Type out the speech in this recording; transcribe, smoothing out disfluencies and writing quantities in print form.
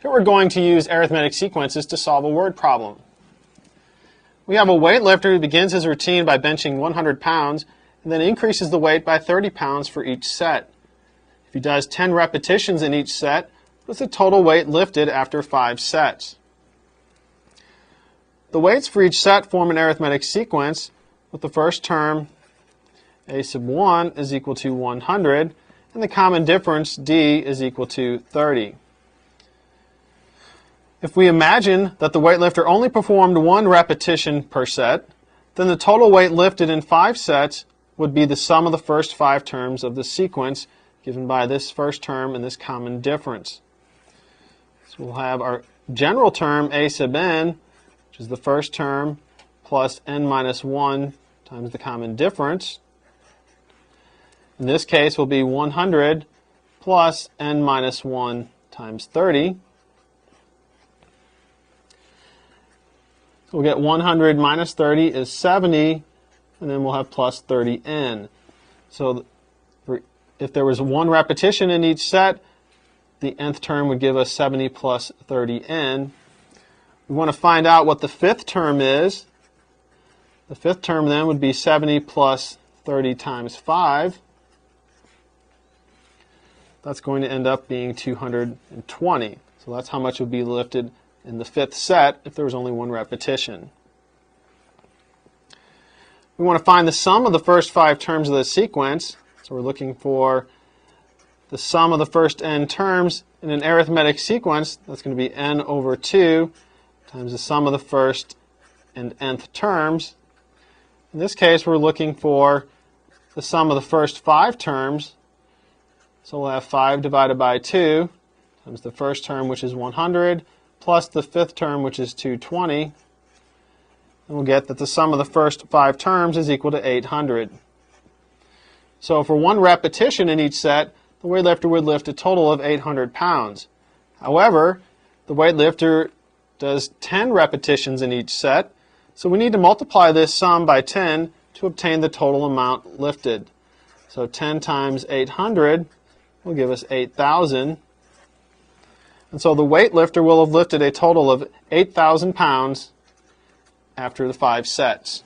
Here we're going to use arithmetic sequences to solve a word problem. We have a weightlifter who begins his routine by benching 100 pounds and then increases the weight by 30 pounds for each set. If he does 10 repetitions in each set, what's the total weight lifted after 5 sets? The weights for each set form an arithmetic sequence with the first term, a sub 1, is equal to 100, and the common difference, d, is equal to 30. If we imagine that the weightlifter only performed 1 repetition per set, then the total weight lifted in 5 sets would be the sum of the first 5 terms of the sequence given by this first term and this common difference. So we'll have our general term, a sub n, which is the first term, plus n minus 1 times the common difference. In this case will be 100 plus n minus 1 times 30. We'll get 100 minus 30 is 70, and then we'll have plus 30n. So if there was 1 repetition in each set, the nth term would give us 70 plus 30n. We want to find out what the 5th term is. The 5th term then would be 70 plus 30 times 5. That's going to end up being 220. So that's how much would be lifted in the 5th set if there was only 1 repetition. We want to find the sum of the first 5 terms of the sequence. So we're looking for the sum of the first n terms in an arithmetic sequence. That's going to be n over 2 times the sum of the first and nth terms. In this case, we're looking for the sum of the first 5 terms. So we'll have 5 divided by 2 times the first term, which is 100, plus the 5th term, which is 220. And we'll get that the sum of the first 5 terms is equal to 800. So for 1 repetition in each set, the weightlifter would lift a total of 800 pounds. However, the weightlifter does 10 repetitions in each set, so we need to multiply this sum by 10 to obtain the total amount lifted. So 10 times 800 will give us 8,000. And so the weightlifter will have lifted a total of 8,000 pounds after the 5 sets.